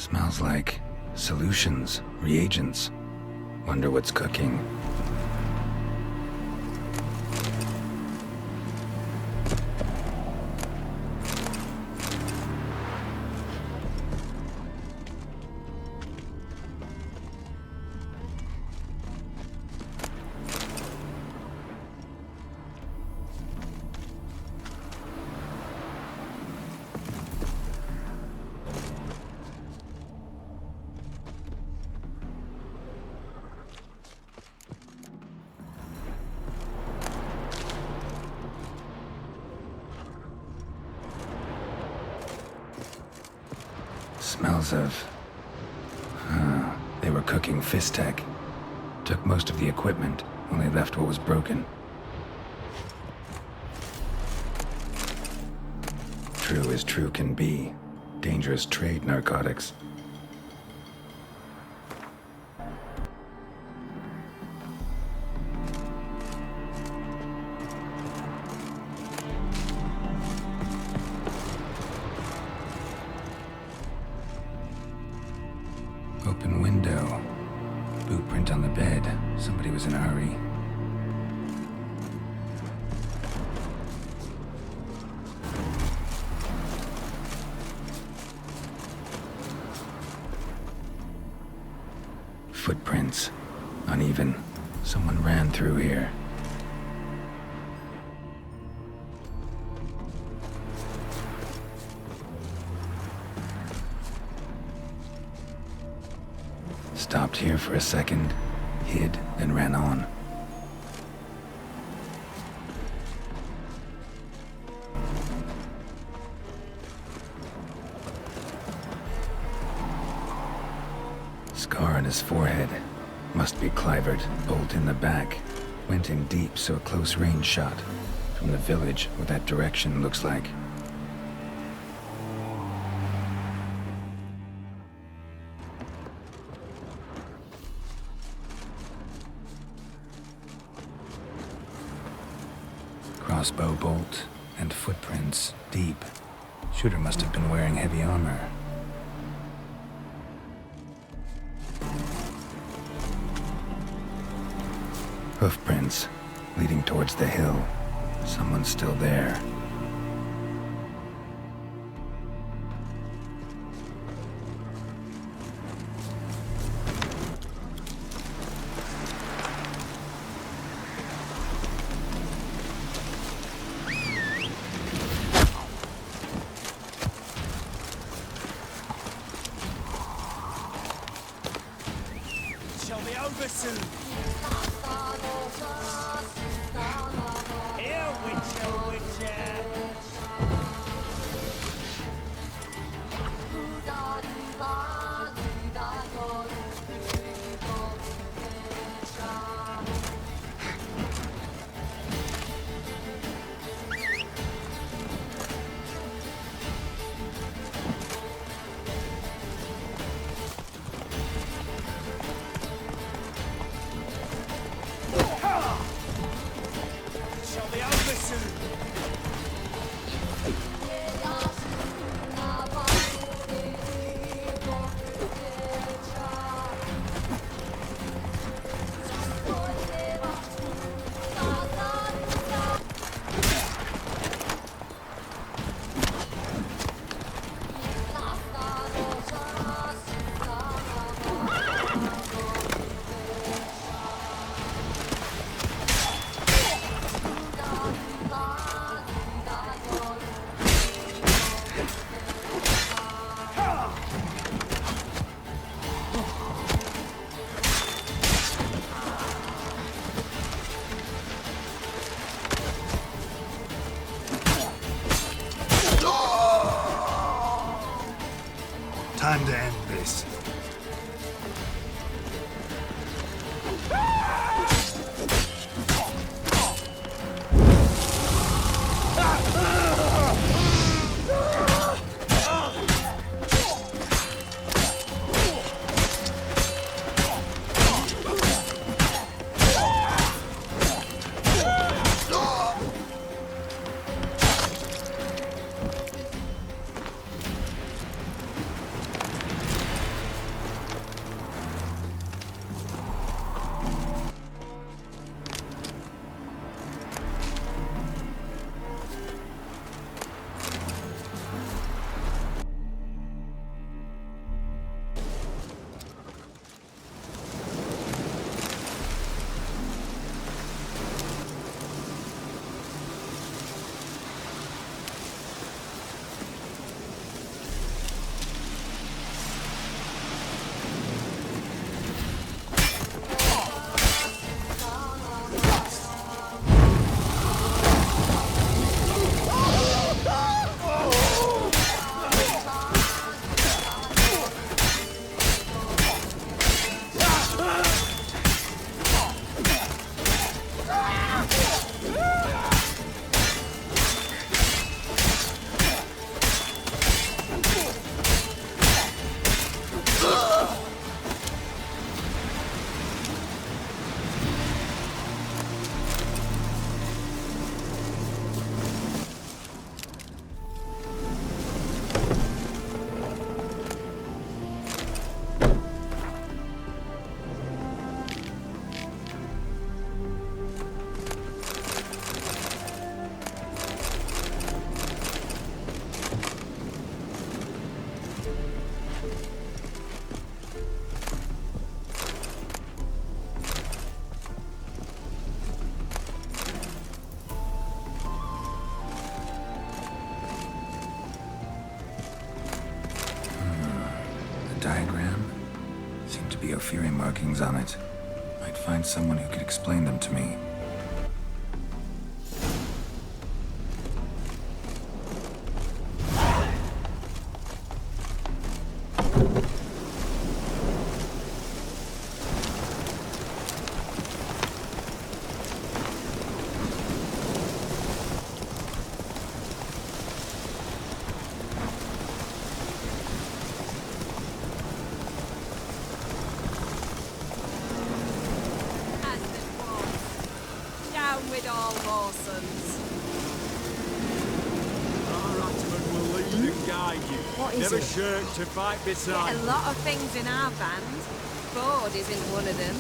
Smells like solutions, reagents. Wonder what's cooking. Smells of... they were cooking Fistech. Took most of the equipment, only left what was broken. True as true can be. Dangerous trade, narcotics. Open window. Boot print on the bed. Somebody was in a hurry. Footprints. Uneven. Someone ran through here. Stopped here for a second, hid, then ran on. Scar on his forehead. Must be Clivert. Bolt in the back. Went in deep, so a close range shot. From the village, what that direction looks like. Crossbow bolt and footprints deep. Shooter must have been wearing heavy armor. Hoofprints leading towards the hill. Someone's still there. Shall be over soon. Here, Witcher, Witcher. Shall be over soon. Time to end this. The diagram seemed to be Ophiri markings on it. I'd find someone who could explain them to me. With all Mawsons. Our Atman will lead and guide you. What is Never it? shirk to fight beside A lot of things in our band. Ford isn't one of them.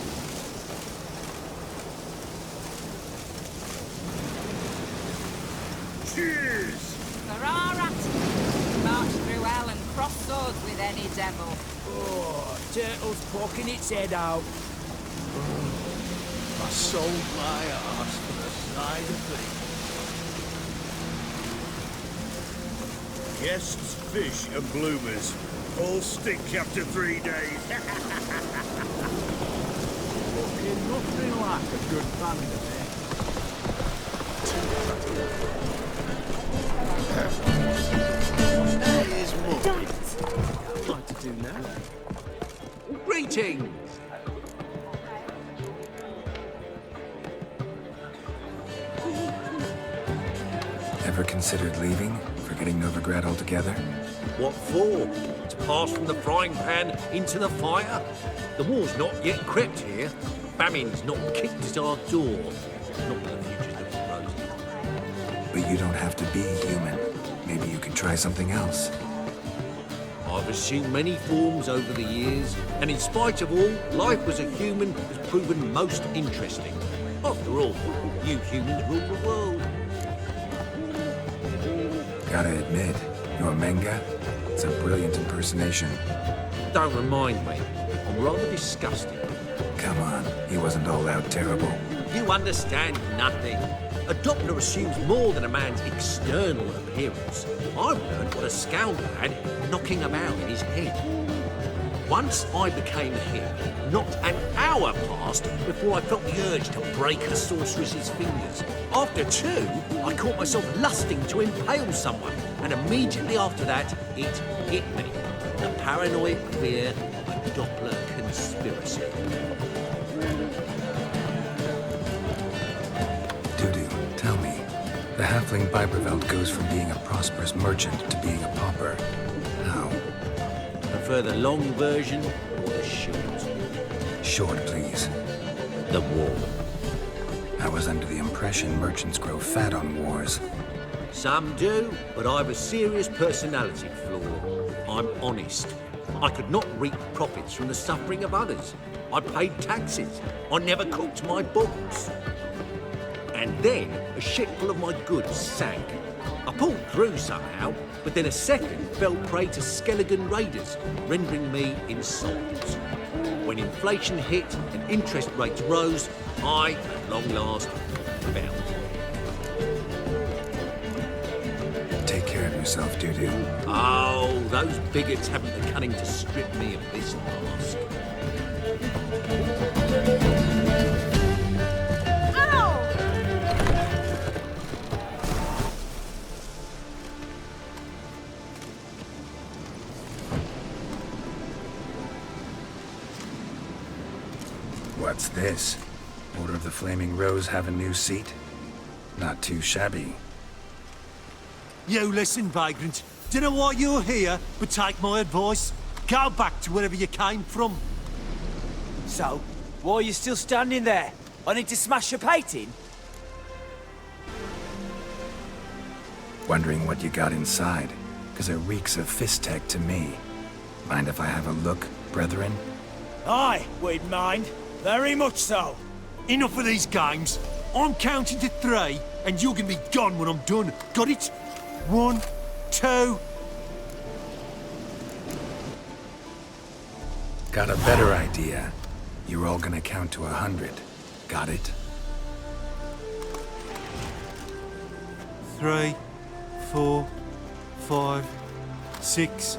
Cheers! For our Atman, march through hell and cross swords with any devil. Oh, turtle's poking its head out. I sold my arse for the side of things. Guests, fish, and bloomers all stink after 3 days. Fucking nothing like a good band, There's more. I'd like to do now. Greetings! Ever considered leaving? Forgetting Novigrad altogether? What for? To pass from the frying pan into the fire? The war's not yet crept here. Famine's not kicked at our door. Not that the future's looking rosy. But you don't have to be human. Maybe you can try something else. I've assumed many forms over the years, and in spite of all, life as a human has proven most interesting. After all, you humans rule the world. Gotta admit, your Menga, it's a brilliant impersonation. Don't remind me. I'm rather disgusted. Come on, he wasn't all out terrible. You understand nothing. A Doppler assumes more than a man's external appearance. I've learned what a scoundrel had knocking about in his head. Once I became him, not an hour passed before I felt the urge to break a sorceress's fingers. After 2, I caught myself lusting to impale someone, and immediately after that, it hit me. The paranoid fear of a Doppler conspiracy. Dudu, tell me, the halfling Biberveld goes from being a prosperous merchant to being a pauper. How? Prefer the long version or the short? Short, please. The war. I was under the impression merchants grow fat on wars. Some do, but I've a serious personality flaw. I'm honest. I could not reap profits from the suffering of others. I paid taxes. I never cooked my books. And then a shipful of my goods sank. I pulled through somehow, but then a second fell prey to Skelligan raiders, rendering me insolvent. When inflation hit and interest rates rose, I, at long last, fell. Take care of yourself, Dudu. Oh, those bigots haven't the cunning to strip me of this mask. What's this? Order of the Flaming Rose have a new seat? Not too shabby. You listen, vagrant. Dunno why you're here, but take my advice. Go back to wherever you came from. So, why are you still standing there? I need to smash your painting? Wondering what you got inside, because it reeks of fist-tech to me. Mind if I have a look, brethren? Aye, we'd mind. Very much so. Enough of these games. I'm counting to 3, and you're gonna be gone when I'm done. Got it? 1, 2... Got a better idea. You're all gonna count to 100. Got it? 3, 4, 5, 6.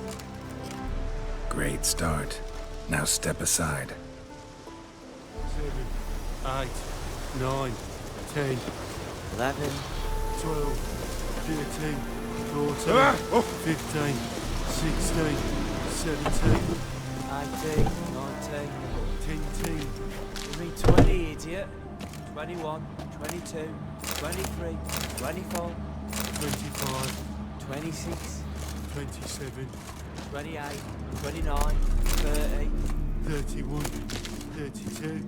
Great start. Now step aside. 7, 8, 9, 10, 11. 12, 13, 14, 15, 16, 17, 18, 19. 10. You mean 20, idiot. 21, 22, 23, 24, 25, 26, 27, 28, 29, 30, 31, 32,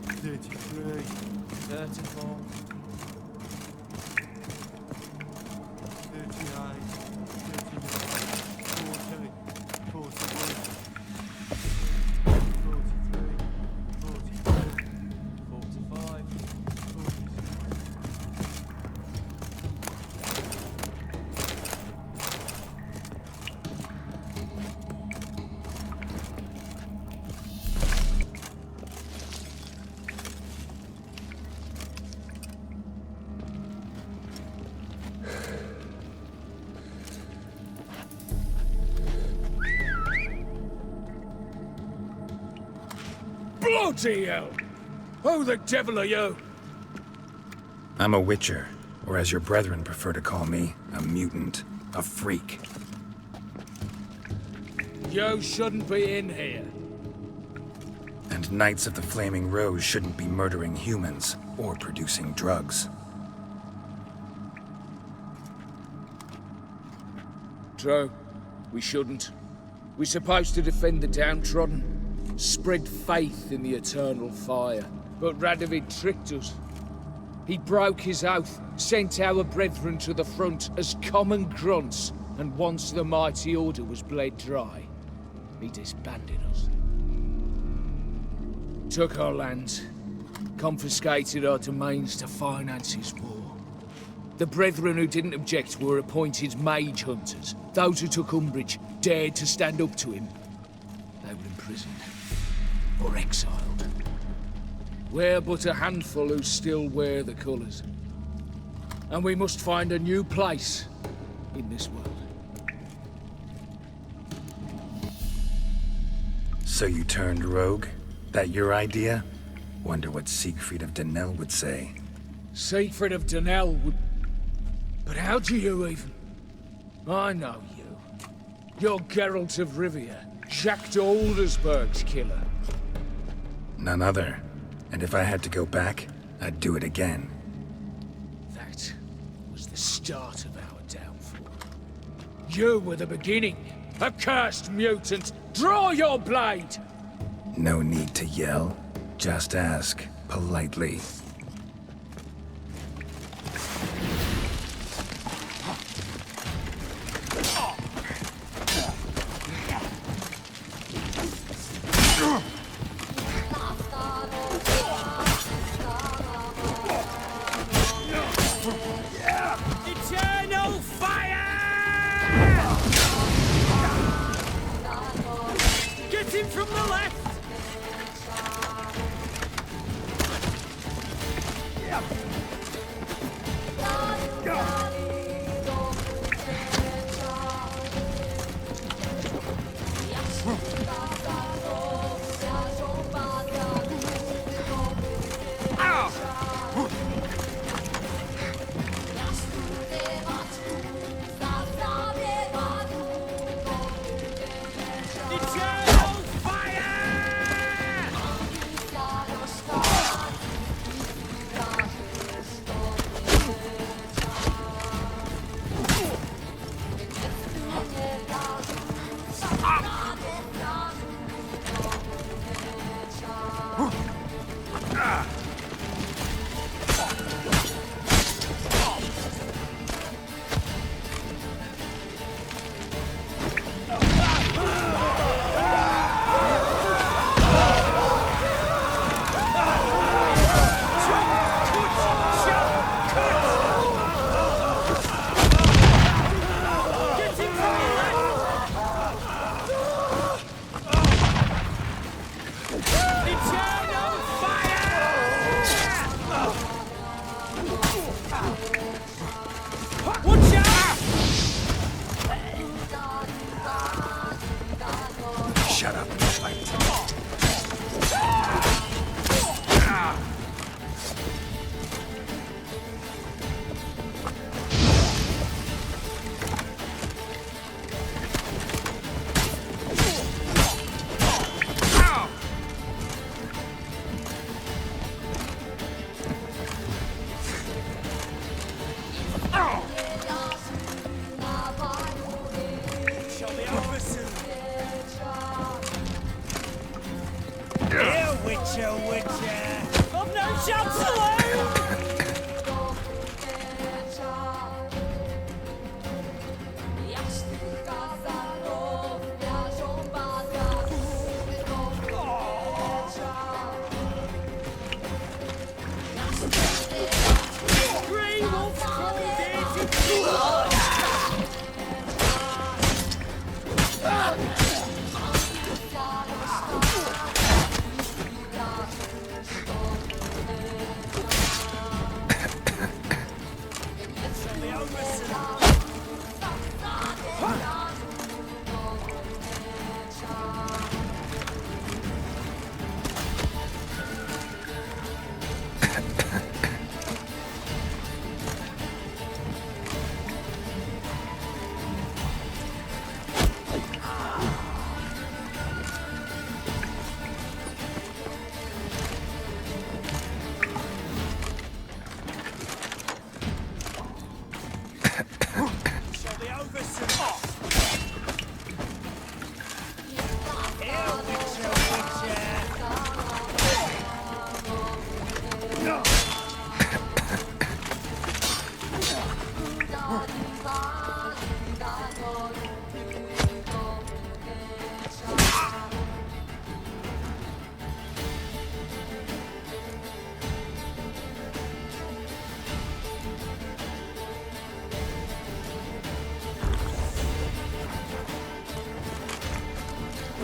33, 34. 38, 39, 40, 41, 43, 44, 45. Bloody hell! Who the devil are you? I'm a witcher, or as your brethren prefer to call me, a mutant, a freak. You shouldn't be in here. And Knights of the Flaming Rose shouldn't be murdering humans or producing drugs. True. We shouldn't. We're supposed to defend the downtrodden. Spread faith in the eternal fire. But Radovid tricked us. He broke his oath, sent our brethren to the front as common grunts, and once the mighty order was bled dry, he disbanded us. Took our lands, confiscated our domains to finance his war. The brethren who didn't object were appointed mage hunters. Those who took umbrage dared to stand up to him. They were imprisoned or exiled. We're but a handful who still wear the colours. And we must find a new place in this world. So you turned rogue? That your idea? Wonder what Siegfried of Denel would say. Siegfried of Denel would... But how do you even... I know you. You're Geralt of Rivia, Jacques de Aldersberg's killer. None other. And if I had to go back, I'd do it again. That was the start of our downfall. You were the beginning. Accursed mutant! Draw your blade! No need to yell. Just ask, politely. Eternal fire! Get him from the left! Eternal fire!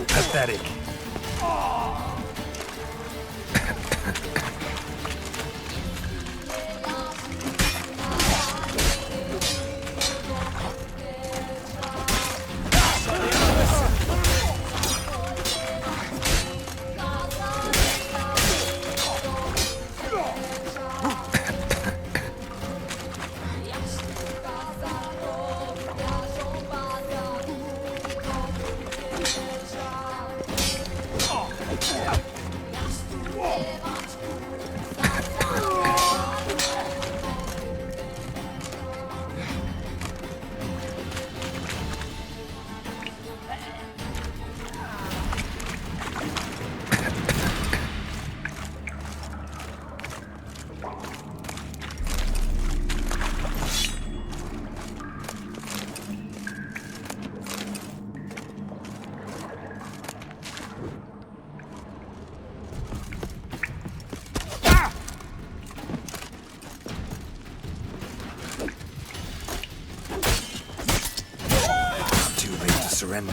Pathetic. Too late to surrender.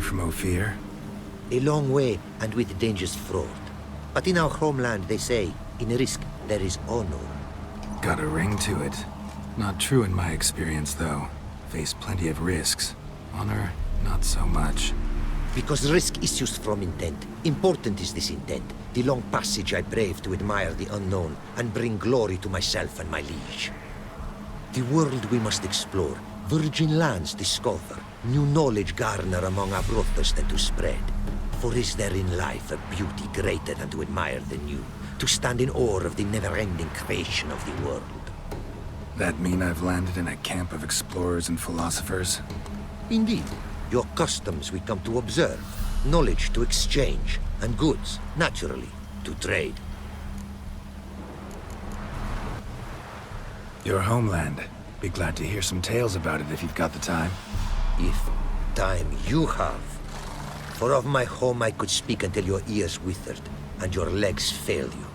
from Ophir? A long way and with dangers fraught. But in our homeland, they say, in risk there is honor. Got a ring to it. Not true in my experience, though. Faced plenty of risks. Honor, not so much. Because risk issues from intent. Important is this intent. The long passage I brave to admire the unknown and bring glory to myself and my liege. The world we must explore, virgin lands discover, new knowledge garner among our brothers than to spread. For is there in life a beauty greater than to admire the new, to stand in awe of the never-ending creation of the world? That mean I've landed in a camp of explorers and philosophers? Indeed. Your customs we come to observe, knowledge to exchange, and goods, naturally, to trade. Your homeland. Be glad to hear some tales about it if you've got the time. If time you have. For of my home I could speak until your ears withered, and your legs fail you.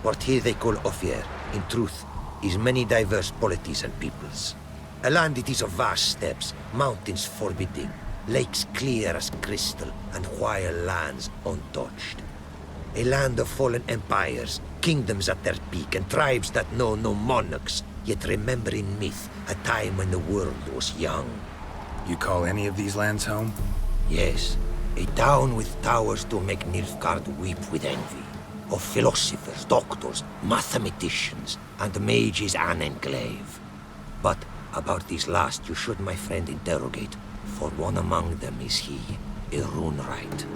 What here they call Ophir, in truth, is many diverse polities and peoples. A land it is of vast steppes, mountains forbidding, lakes clear as crystal, and wild lands untouched. A land of fallen empires, kingdoms at their peak, and tribes that know no monarchs, yet remember in myth a time when the world was young. You call any of these lands home? Yes, a town with towers to make Nilfgaard weep with envy. Of philosophers, doctors, mathematicians, and mages an enclave. But about these last you should, my friend, interrogate, for one among them is he, a Runewright.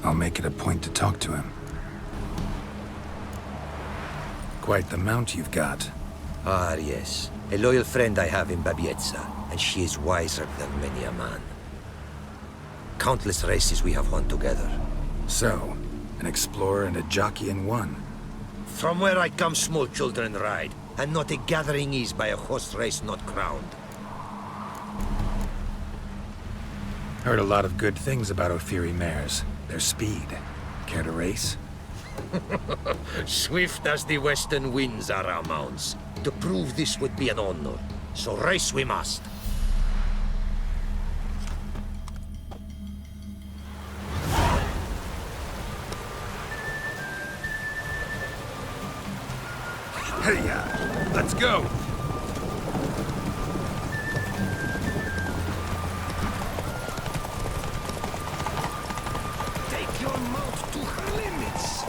I'll make it a point to talk to him. Quite the mount you've got. Ah, yes. A loyal friend I have in Babietza, and she is wiser than many a man. Countless races we have won together. So, an explorer and a jockey in one. From where I come, small children ride, and not a gathering is by a horse race not crowned. Heard a lot of good things about Ophiri mares. Their speed. Care to race? Swift as the western winds are our mounts. To prove this would be an honor, so race we must. Hey, let's go. Take your mouth to her limits.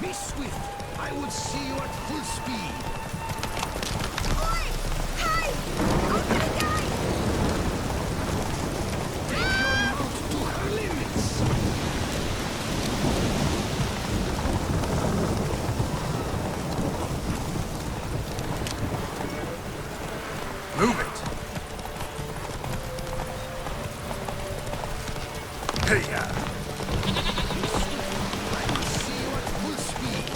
Be swift. I would see you at full speed. Take your mouth to her limits. Move it. Hey, I will see you at full speed.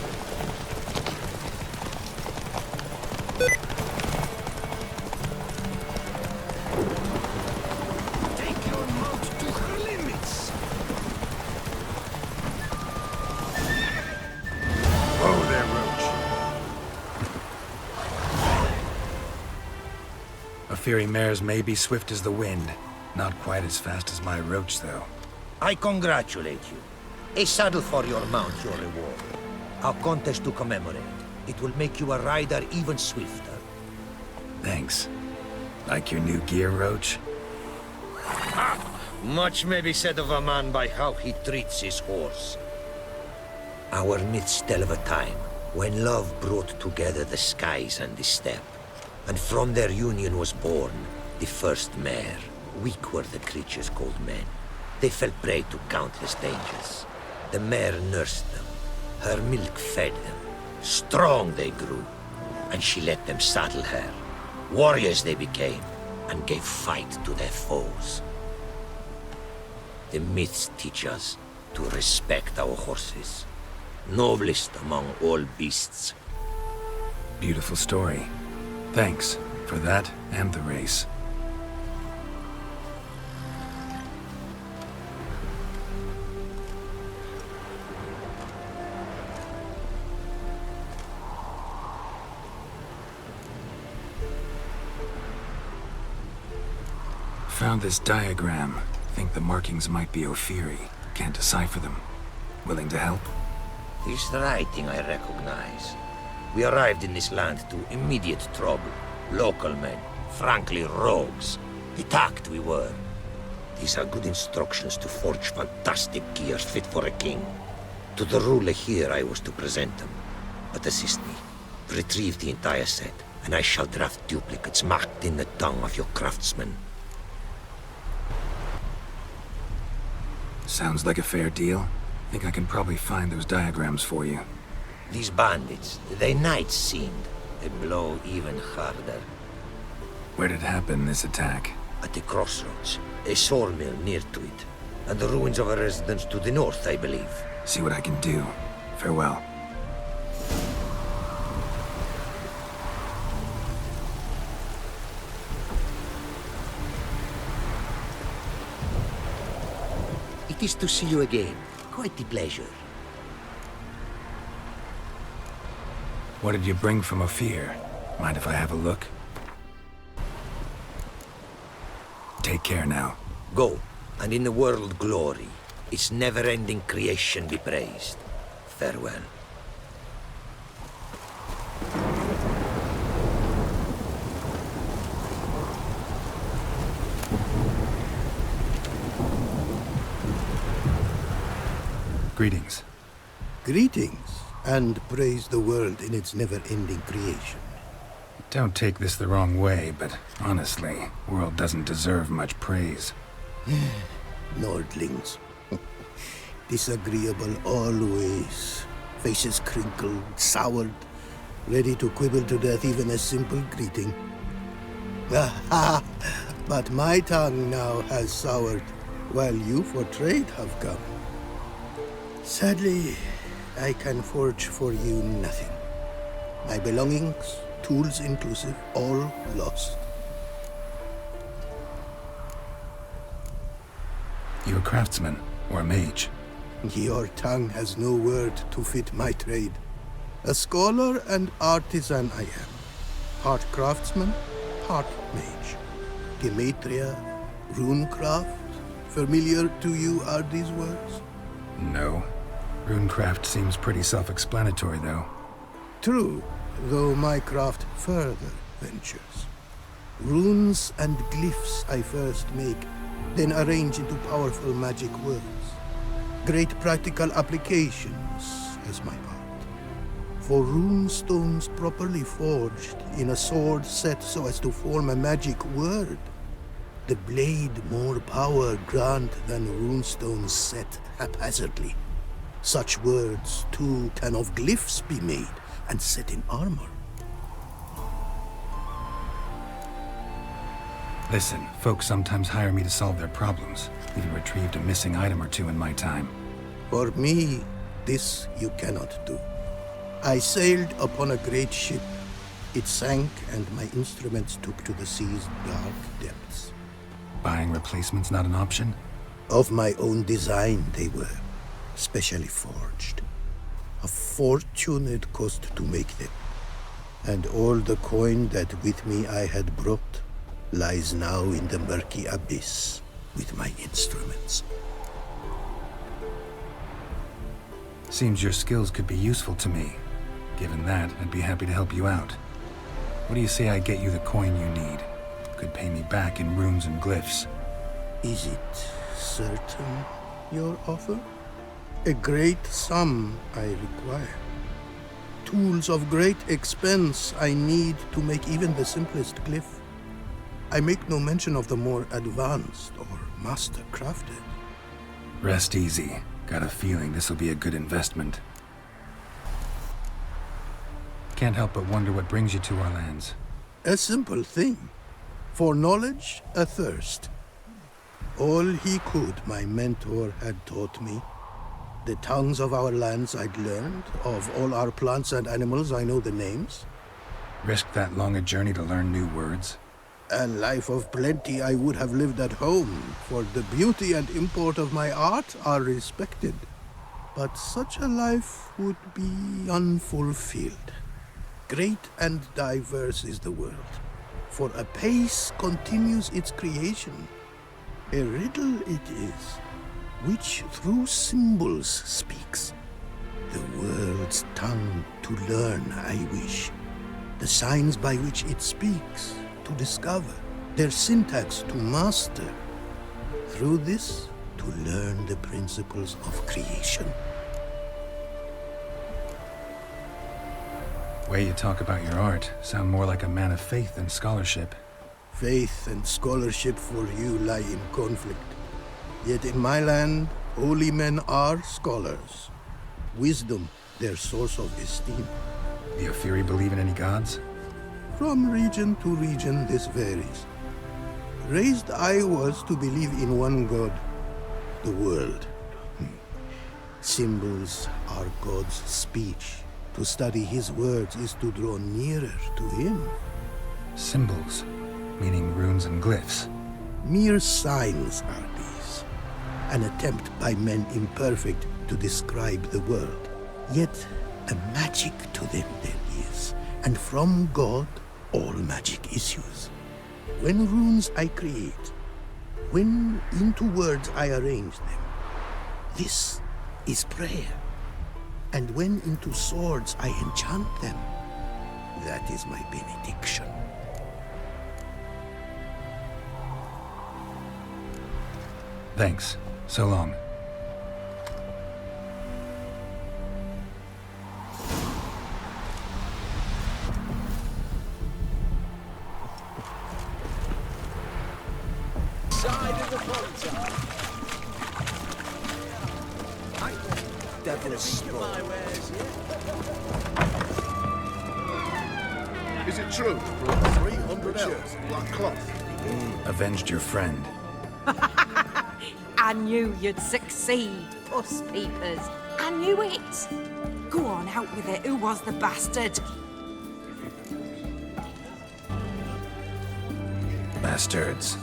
Take your mouth to her limits. whoa there, Roach. Ophiri mares may be swift as the wind. Not quite as fast as my roach, though. I congratulate you. A saddle for your mount, your reward. A contest to commemorate. It will make you a rider even swifter. Thanks. Like your new gear, Roach? Much may be said of a man by how he treats his horse. Our myths tell of a time when love brought together the skies and the steppe, and from their union was born the first mare. Weak were the creatures called men. They fell prey to countless dangers. The mare nursed them. Her milk fed them. Strong they grew, and she let them saddle her. Warriors they became, and gave fight to their foes. The myths teach us to respect our horses, noblest among all beasts. Beautiful story. Thanks for that and the race. Found this diagram. Think the markings might be Ophiri. Can't decipher them. Willing to help? This writing I recognize. We arrived in this land to immediate trouble. Local men, frankly rogues. Attacked we were. These are good instructions to forge fantastic gears fit for a king. To the ruler here I was to present them. But assist me. Retrieve the entire set, and I shall draft duplicates marked in the tongue of your craftsman. Sounds like a fair deal. Think I can probably find those diagrams for you. These bandits, they knights seemed. They blow even harder. Where did it happen, this attack? At the crossroads, a sawmill near to it, and the ruins of a residence to the north, I believe. See what I can do. Farewell. It is to see you again. Quite the pleasure. What did you bring from Ophir? Mind if I have a look? Take care now. Go, and in the world glory, its never-ending creation be praised. Farewell. Greetings. Greetings, and praise the world in its never-ending creation. Don't take this the wrong way, but honestly, world doesn't deserve much praise. Nordlings. Disagreeable always. Faces crinkled, soured, ready to quibble to death even a simple greeting. Aha! But my tongue now has soured, while you for trade have come. Sadly, I can forge for you nothing. My belongings, tools inclusive, all lost. You a craftsman or a mage? Your tongue has no word to fit my trade. A scholar and artisan I am. Part craftsman, part mage. Gematria, runecraft. Familiar to you are these words? No. Runecraft seems pretty self-explanatory, though. True, though my craft further ventures. Runes and glyphs I first make, then arrange into powerful magic words. Great practical applications as my part. For rune stones properly forged in a sword set so as to form a magic word, the blade more power grant than runestones set haphazardly. Such words, too, can of glyphs be made and set in armor. Listen, folks sometimes hire me to solve their problems. Even retrieved a missing item or two in my time. For me, this you cannot do. I sailed upon a great ship. It sank, and my instruments took to the sea's dark depths. Buying replacements not an option? Of my own design they were, specially forged. A fortune it cost to make them. And all the coin that with me I had brought lies now in the murky abyss with my instruments. Seems your skills could be useful to me. Given that, I'd be happy to help you out. What do you say I get you the coin you need? Could pay me back in runes and glyphs. Is it certain, your offer? A great sum I require. Tools of great expense I need to make even the simplest glyph. I make no mention of the more advanced or master-crafted. Rest easy. Got a feeling this'll be a good investment. Can't help but wonder what brings you to our lands. A simple thing. For knowledge, a thirst. All he could, my mentor had taught me. The tongues of our lands I'd learned. Of all our plants and animals, I know the names. Risk that long a journey to learn new words? A life of plenty I would have lived at home, for the beauty and import of my art are respected. But such a life would be unfulfilled. Great and diverse is the world, for a pace continues its creation. A riddle it is, which through symbols speaks. The world's tongue to learn I wish, the signs by which it speaks to discover, their syntax to master. Through this, to learn the principles of creation. Way you talk about your art sound more like a man of faith than scholarship. Faith and scholarship for you lie in conflict. Yet in my land, holy men are scholars. Wisdom, their source of esteem. The Ophiri believe in any gods? From region to region, this varies. Raised I was to believe in one God, the world. Symbols are God's speech. To study his words is to draw nearer to him. Symbols, meaning runes and glyphs. Mere signs are these. An attempt by men imperfect to describe the world. Yet a magic to them there is, and from God all magic issues. When runes I create, when into words I arrange them, this is prayer. And when into swords I enchant them, that is my benediction. Thanks. So long. Side of the ponytail. Devil's spawn. Is it true? Brought 300 elves in black cloth. Avenged your friend. I knew you'd succeed, Puss Peepers. I knew it. Go on, out with it. Who was the bastard? Bastards.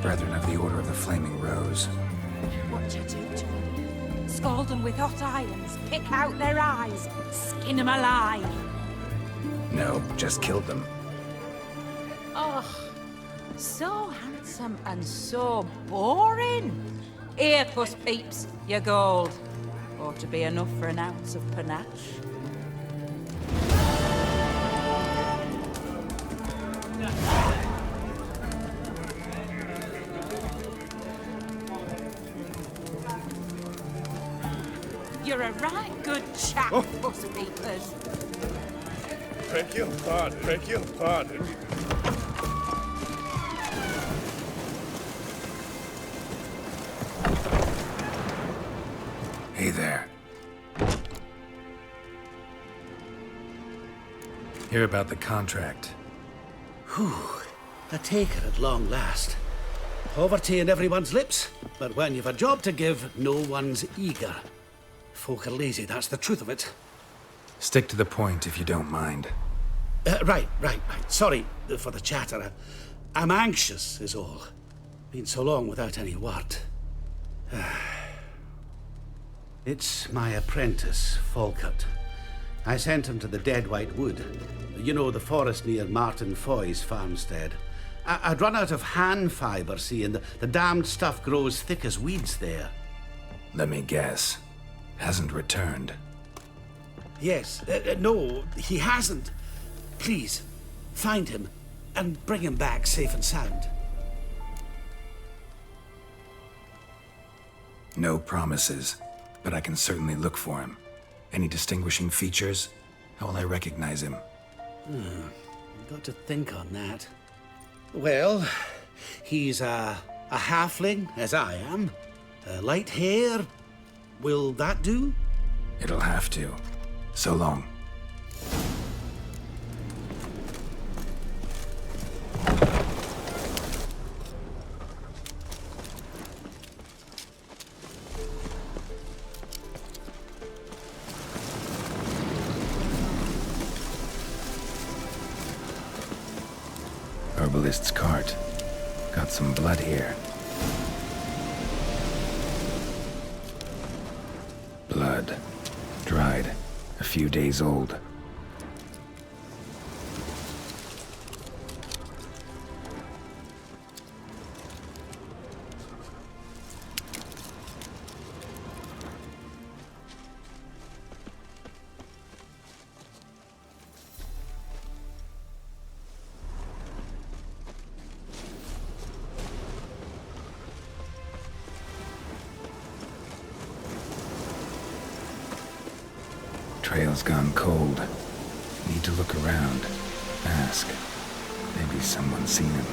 Brethren of the Order of the Flaming Rose. What you do to them? Scald them with hot irons, pick out their eyes, skin them alive. No, just killed them. Oh, so handsome and so boring. Here, Puss Peeps, your gold. Ought to be enough for an ounce of panache. You're a right good chap, Puss Peepers. Beg your pardon, beg your pardon. Hey there. Hear about the contract. Whew. A taker at long last. Poverty in everyone's lips, but when you've a job to give, no one's eager. Folk are lazy, that's the truth of it. Stick to the point if you don't mind. Right. Sorry for the chatter. I'm anxious, is all. Been so long without any word. It's my apprentice, Falkert. I sent him to the Dead White Wood. You know, the forest near Martin Foy's farmstead. I'd run out of hand fibre, see, and the damned stuff grows thick as weeds there. Let me guess. Hasn't returned. Yes. No, he hasn't. Please, find him and bring him back safe and sound. No promises, but I can certainly look for him. Any distinguishing features? How will I recognize him? Got to think on that. Well, he's a halfling, as I am. Light hair. Will that do? It'll have to. So long. artist's cart. Got some blood here. Blood. Dried. A few days old. Trail's gone cold. Need to look around. Ask. Maybe someone's seen him.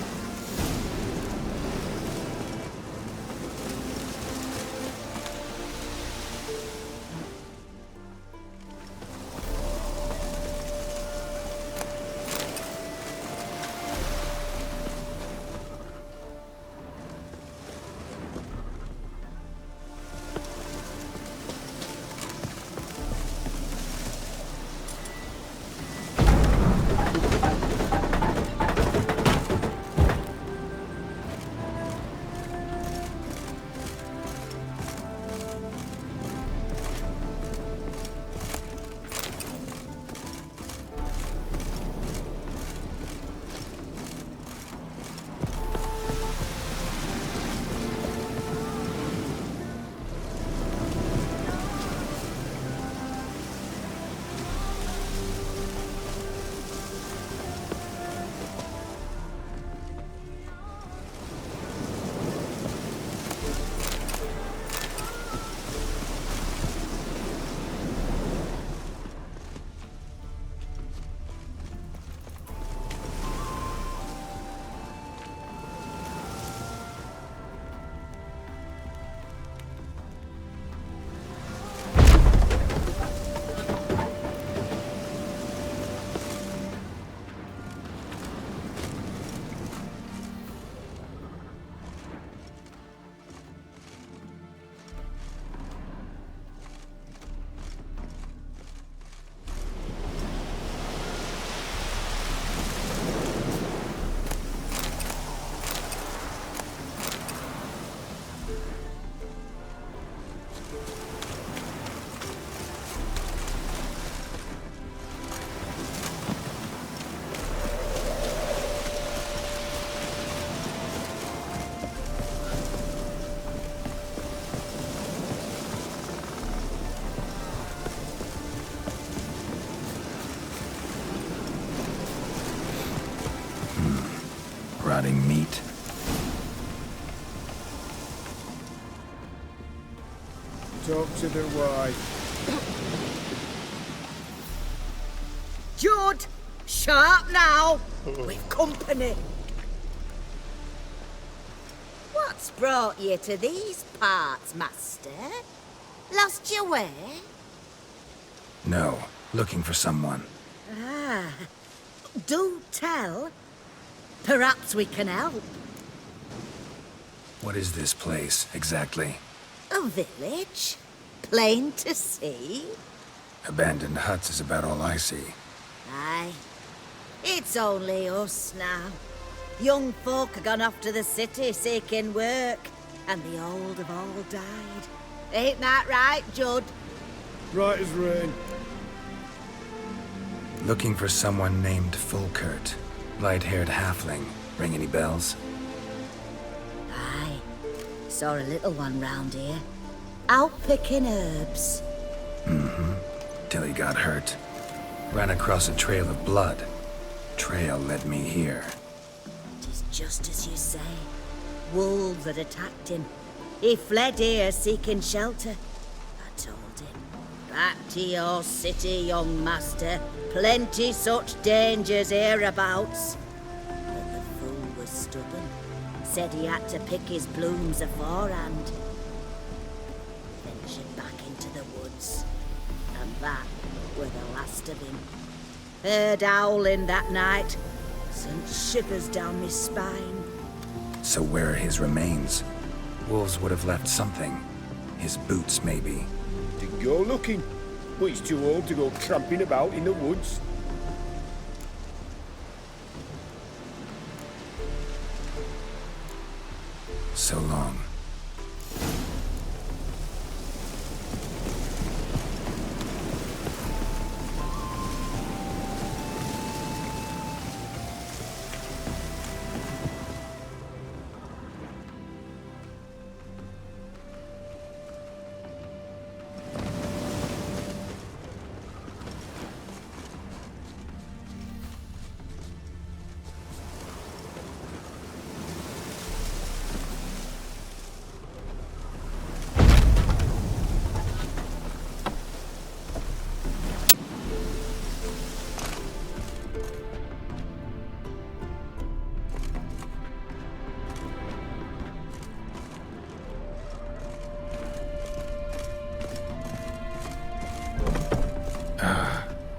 Rotting meat. Talk to the wife. Judd, sharp now. We've company. What's brought you to these parts, master? Lost your way? No. Looking for someone. Ah, do tell. Perhaps we can help. What is this place, exactly? A village? Plain to see? Abandoned huts is about all I see. Aye. It's only us now. Young folk have gone off to the city seeking work, and the old have all died. Ain't that right, Judd? Right as rain. Looking for someone named Fulkert. Light-haired halfling. Ring any bells? Aye. Saw a little one round here. Out picking herbs. Mm-hmm. Till he got hurt. Ran across a trail of blood. Trail led me here. It is just as you say. Wolves had attacked him. He fled here seeking shelter. I told him, back to your city, young master. Plenty such dangers hereabouts. But the fool was stubborn. Said he had to pick his blooms aforehand. Ventured back into the woods. And that were the last of him. Heard howling that night. Sent shivers down my spine. So where are his remains? Wolves would have left something. His boots, maybe. To go looking. But he's too old to go tramping about in the woods. so long.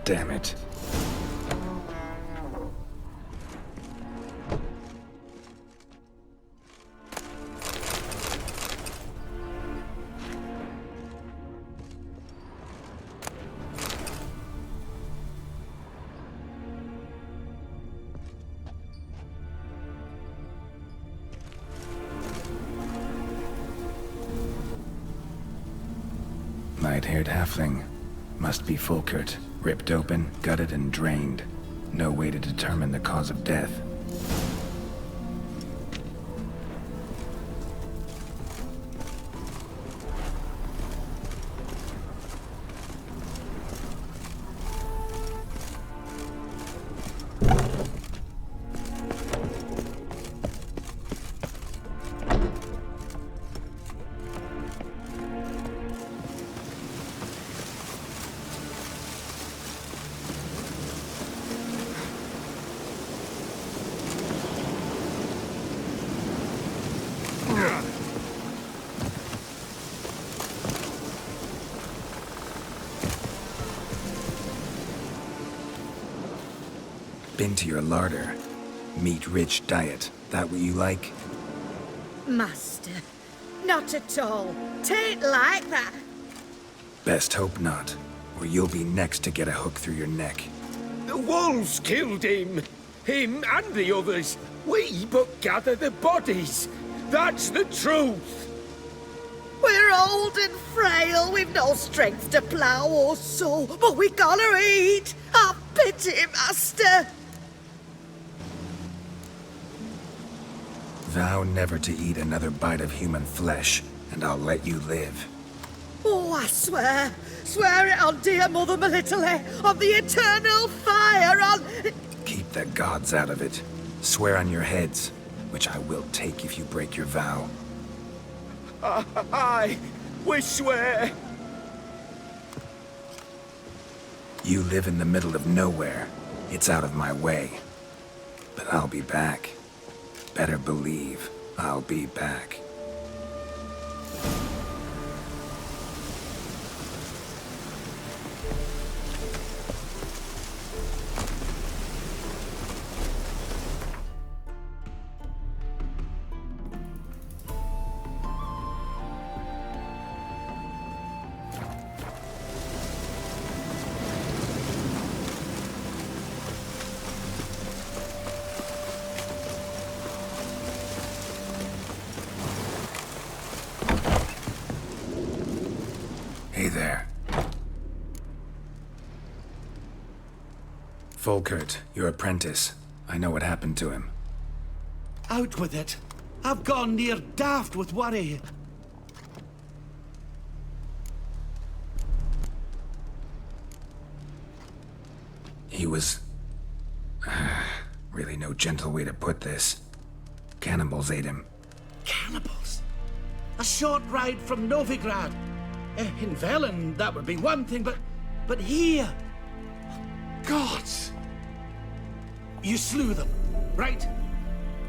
Damn it. Light-haired halfling. Must be Fulkert. Ripped open, gutted, and drained. No way to determine the cause of death. Been to your larder. Meat-rich diet. That what you like? Master, not at all. Tain't like that. Best hope not, or you'll be next to get a hook through your neck. The wolves killed him. Him and the others. We but gather the bodies. That's the truth. We're old and frail, we've no strength to plough or sow, but we gotta eat. Have pity, master. Vow never to eat another bite of human flesh, and I'll let you live. Oh, I swear. Swear it on dear Mother Melitele, on the eternal fire, on... Keep the gods out of it. Swear on your heads, which I will take if you break your vow. Aye, we swear. You live in the middle of nowhere. It's out of my way. But I'll be back. Better believe I'll be back. Hey there. Fulkert, your apprentice. I know what happened to him. Out with it. I've gone near daft with worry. He was... really no gentle way to put this. Cannibals ate him. Cannibals? A short ride from Novigrad. In Velen, that would be one thing, but here... Gods! You slew them, right?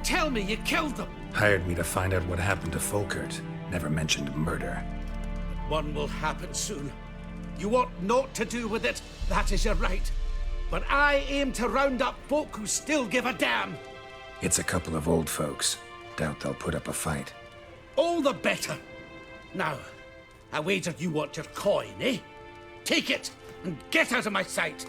Tell me you killed them. Hired me to find out what happened to Fulkert. Never mentioned murder. One will happen soon. You want naught to do with it, that is your right. But I aim to round up folk who still give a damn. It's a couple of old folks. Doubt they'll put up a fight. All the better. Now, I wager you want your coin, eh? Take it, and get out of my sight.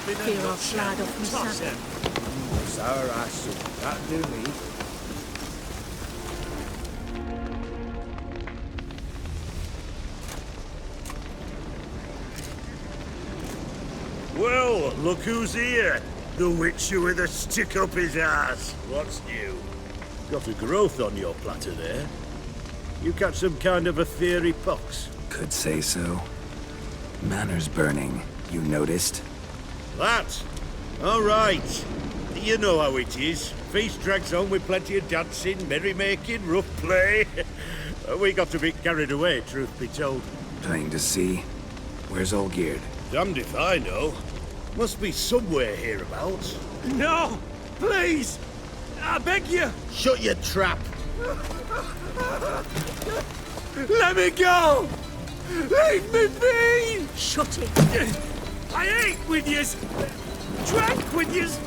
Fear I'll slide off my saddle. Sour ass, that do me. Well, look who's here. The Witcher with a stick up his ass. What's new? Got a growth on your platter there. You catch some kind of a theory pox? Could say so. Manor's burning, you noticed? That? All right. You know how it is. Feast drags on with plenty of dancing, merrymaking, rough play. We got a bit carried away, truth be told. Plain to see. Where's Olgierd? Damned if I know. Must be somewhere hereabouts. No! Please! I beg you! Shut your trap. Let me go! Leave me be! Shut it. I ate with yous, drank with yous,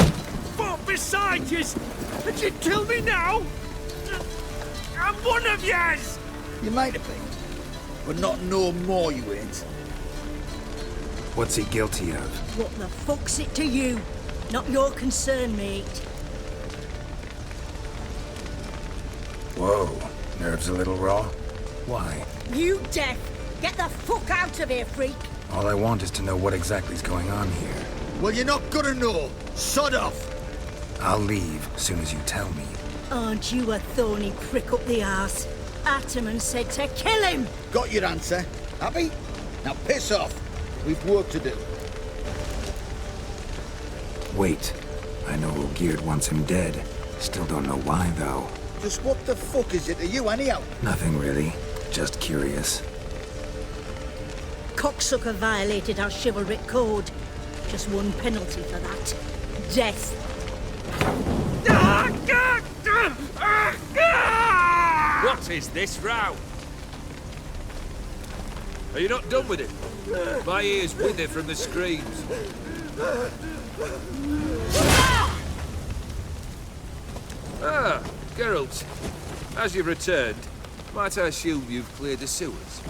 fought beside yous, and you'd kill me now? I'm one of yous! You might have been, but not no more you ain't. What's he guilty of? What the fuck's it to you? Not your concern, mate. Whoa, nerves a little raw? Why? You deaf! Get the fuck out of here, freak! All I want is to know what exactly is going on here. Well, you're not gonna know. Sod off. I'll leave as soon as you tell me. Aren't you a thorny prick up the arse? Ataman said to kill him! Got your answer. Happy? Now piss off. We've work to do. Wait. I know Olgierd wants him dead. Still don't know why, though. Just what the fuck is it to you, anyhow? Nothing really. Just curious. Cocksucker violated our chivalric code. Just one penalty for that. Death. What is this row? Are you not done with it? My ears wither from the screams. Ah, Geralt. As you've returned, might I assume you've cleared the sewers?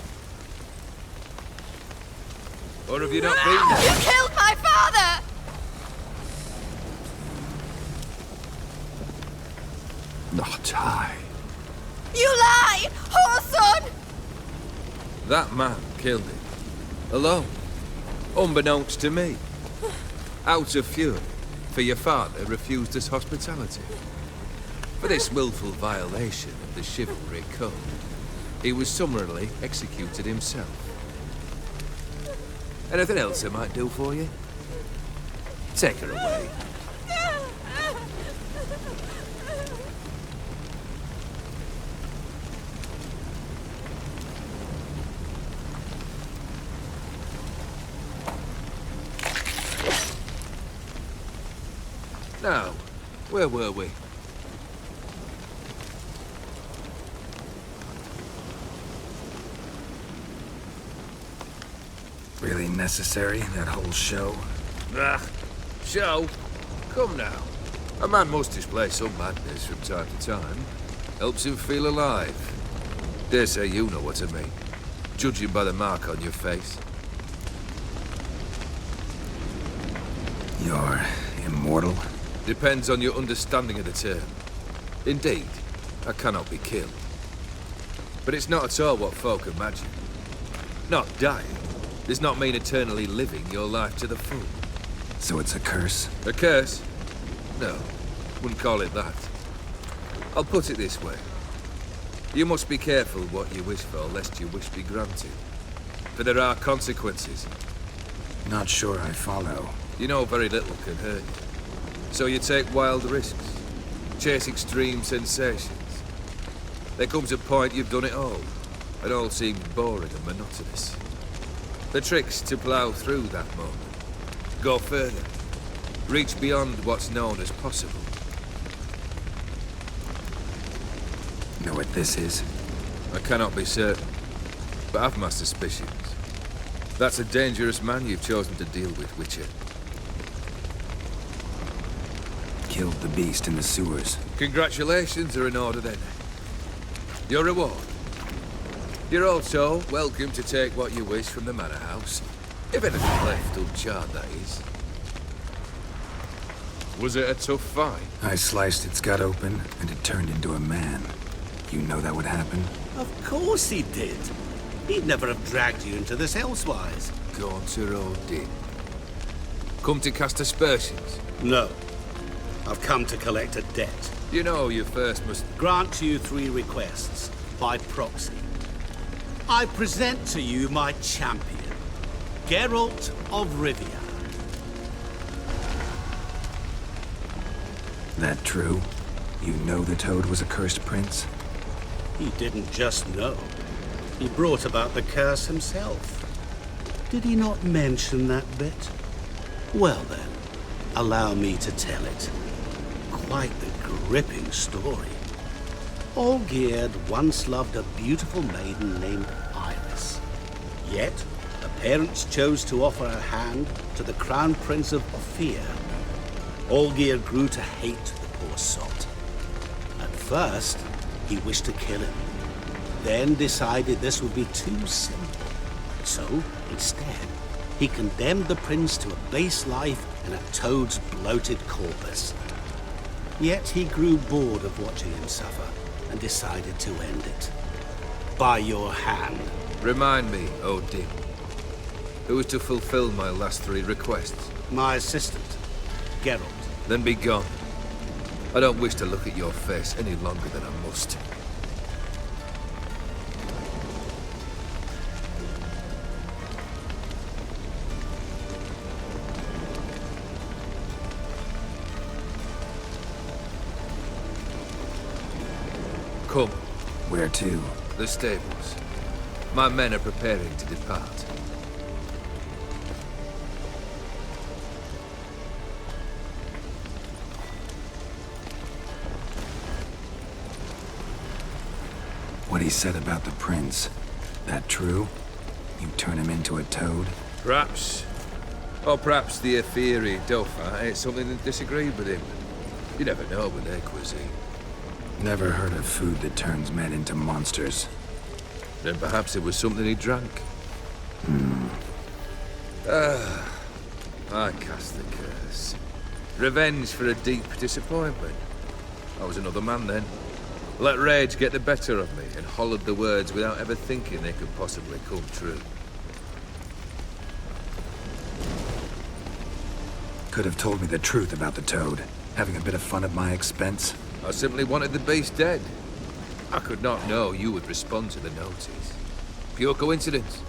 Or have you not been there? You killed my father! Not I. You lie! Whoreson! That man killed him. Alone. Unbeknownst to me. Out of fury, for your father refused us hospitality. For this willful violation of the chivalry code, he was summarily executed himself. Anything else I might do for you? Take her away. Now, where were we? Really necessary, that whole show? Ah, show? Come now. A man must display some madness from time to time. Helps him feel alive. Dare say you know what I mean. Judging by the mark on your face. You're immortal? Depends on your understanding of the term. Indeed, I cannot be killed. But it's not at all what folk imagine. Not dying does not mean eternally living your life to the full. So it's a curse? A curse? No, wouldn't call it that. I'll put it this way. You must be careful what you wish for, lest your wish be granted. For there are consequences. Not sure I follow. You know very little can hurt you. So you take wild risks, chase extreme sensations. There comes a point you've done it all, and all seems boring and monotonous. The trick's to plough through that moment. Go further. Reach beyond what's known as possible. Know what this is? I cannot be certain, but I've my suspicions. That's a dangerous man you've chosen to deal with, Witcher. Killed the beast in the sewers. Congratulations are in order then. Your reward. You're also welcome to take what you wish from the manor house. If anything left uncharred, that is. Was it a tough fight? I sliced its gut open, and it turned into a man. You know that would happen? Of course he did. He'd never have dragged you into this elsewise. GOTY did. Come to cast aspersions? No. I've come to collect a debt. You know you first must... Grant you 3 requests, by proxy. I present to you my champion, Geralt of Rivia. That true? You know the Toad was a cursed prince? He didn't just know. He brought about the curse himself. Did he not mention that bit? Well then, allow me to tell it. Quite the gripping story. Olgierd once loved a beautiful maiden named Iris. Yet, her parents chose to offer her hand to the Crown Prince of Ophir. Olgierd grew to hate the poor sot. At first, he wished to kill him. Then decided this would be too simple. So, instead, he condemned the prince to a base life in a toad's bloated corpus. Yet he grew bored of watching him suffer and decided to end it. By your hand. Remind me, Odin. Who is to fulfill my last 3 requests? My assistant, Geralt. Then be gone. I don't wish to look at your face any longer than I must. Come. Where to? The stables. My men are preparing to depart. What he said about the prince, that true? You turn him into a toad? Perhaps. Or perhaps the Aetheri Dauphin ate something that disagreed with him. You never know with their cuisine. Never heard of food that turns men into monsters. Then perhaps it was something he drank. I cast the curse. Revenge for a deep disappointment. I was another man then. Let rage get the better of me and hollered the words without ever thinking they could possibly come true. Could have told me the truth about the Toad, having a bit of fun at my expense. I simply wanted the beast dead. I could not know you would respond to the notice. Pure coincidence.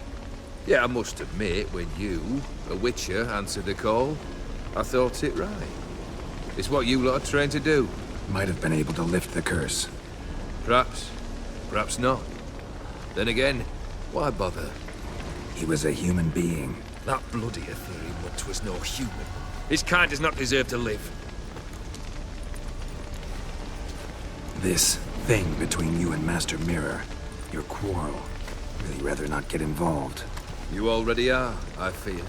Yeah, I must admit, when you, a witcher, answered the call, I thought it right. It's what you lot are trained to do. Might have been able to lift the curse. Perhaps. Perhaps not. Then again, why bother? He was a human being. That bloody Aetheri mutt was no human. His kind does not deserve to live. This thing between you and Master Mirror, your quarrel, really rather not get involved. You already are, I fear.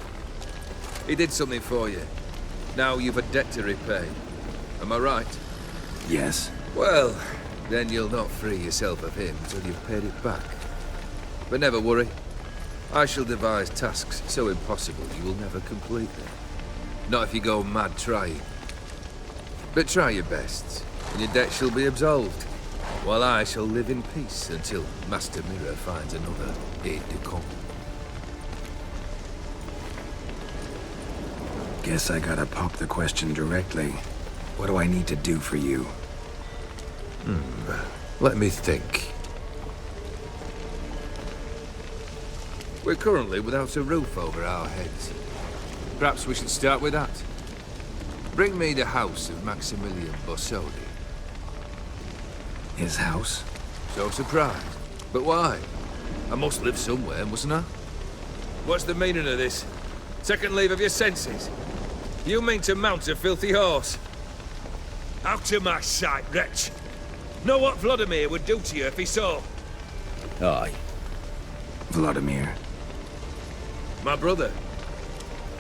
He did something for you. Now you've a debt to repay. Am I right? Yes. Well, then you'll not free yourself of him till you've paid it back. But never worry. I shall devise tasks so impossible you will never complete them. Not if you go mad trying. But try your best, and your debt shall be absolved, while I shall live in peace until Master Mirror finds another aide-de-camp. Guess I gotta pop the question directly. What do I need to do for you? Let me think. We're currently without a roof over our heads. Perhaps we should start with that. Bring me the house of Maximilian Bossodi. His house? So surprised. But why? I must live somewhere, mustn't I? What's the meaning of this? Second leave of your senses? You mean to mount a filthy horse? Out of my sight, wretch! Know what Vladimir would do to you if he saw? Aye. Vladimir. My brother.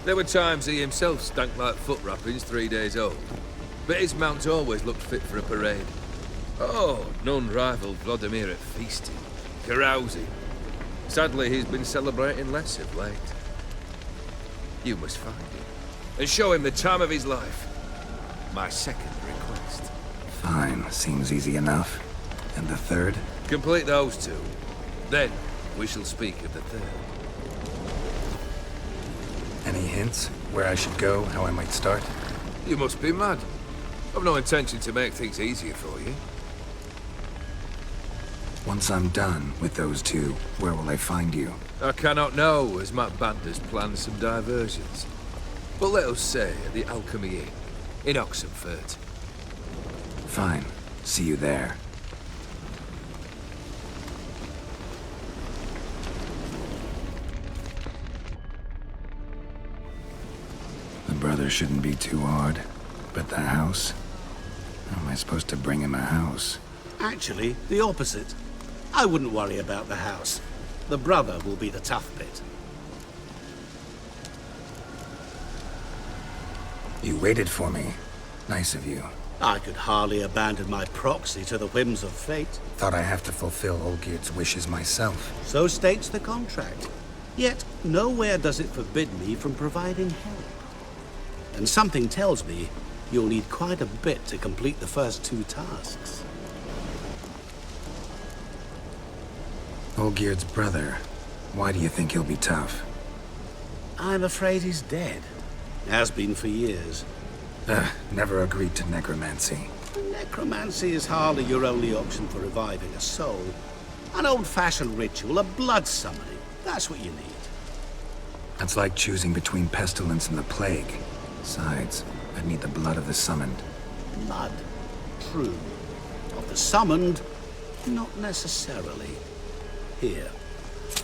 There were times he himself stank like foot wrappings 3 days old. But his mount always looked fit for a parade. Oh, none rivaled Vladimir at feasting, carousing. Sadly, he's been celebrating less of late. You must find him and show him the time of his life. My second request. Fine, seems easy enough. And the third? Complete those two. Then we shall speak of the third. Any hints? Where I should go? How I might start? You must be mad. I've no intention to make things easier for you. Once I'm done with those two, where will I find you? I cannot know, as Matt Bander's planned some diversions. But let us say at the Alchemy Inn, in Oxenfurt. Fine. See you there. The brother shouldn't be too hard. But the house? How am I supposed to bring him a house? Actually, the opposite. I wouldn't worry about the house. The brother will be the tough bit. You waited for me. Nice of you. I could hardly abandon my proxy to the whims of fate. Thought I have to fulfill Olgierd's wishes myself. So states the contract. Yet, nowhere does it forbid me from providing help. And something tells me you'll need quite a bit to complete the first two tasks. Olgierd's brother. Why do you think he'll be tough? I'm afraid he's dead. Has been for years. Never agreed to necromancy. Necromancy is hardly your only option for reviving a soul. An old-fashioned ritual, a blood summoning. That's what you need. That's like choosing between pestilence and the plague. Besides, I'd need the blood of the summoned. Blood. True. Of the summoned, not necessarily. Here.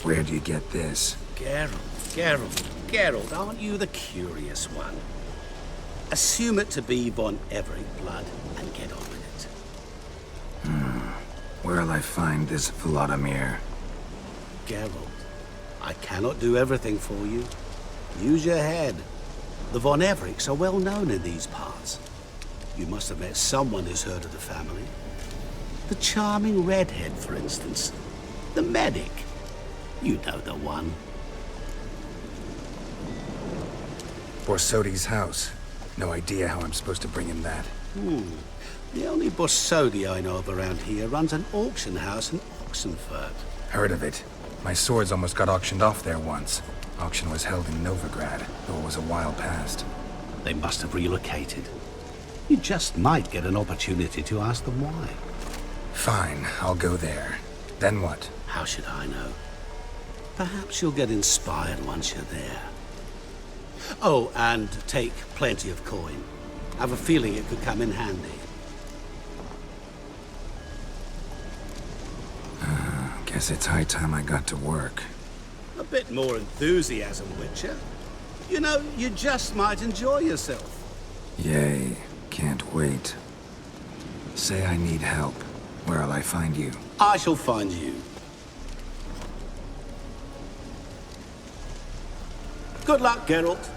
Where do you get this? Geralt, aren't you the curious one? Assume it to be Von Everett blood and get on with it. Where'll I find this Vladimir? Geralt, I cannot do everything for you. Use your head. The Von Evericks are well known in these parts. You must have met someone who's heard of the family. The charming redhead, for instance. The medic. You know the one. Borsodi's house. No idea how I'm supposed to bring him that. The only Borsodi I know of around here runs an auction house in Oxenfurt. Heard of it. My swords almost got auctioned off there once. Auction was held in Novigrad, though it was a while past. They must have relocated. You just might get an opportunity to ask them why. Fine, I'll go there. Then what? How should I know? Perhaps you'll get inspired once you're there. Oh, and take plenty of coin. I have a feeling it could come in handy. Guess it's high time I got to work. A bit more enthusiasm, Witcher. You know, you just might enjoy yourself. Yay, can't wait. Say I need help. Where'll I find you? I shall find you. Good luck, Geralt.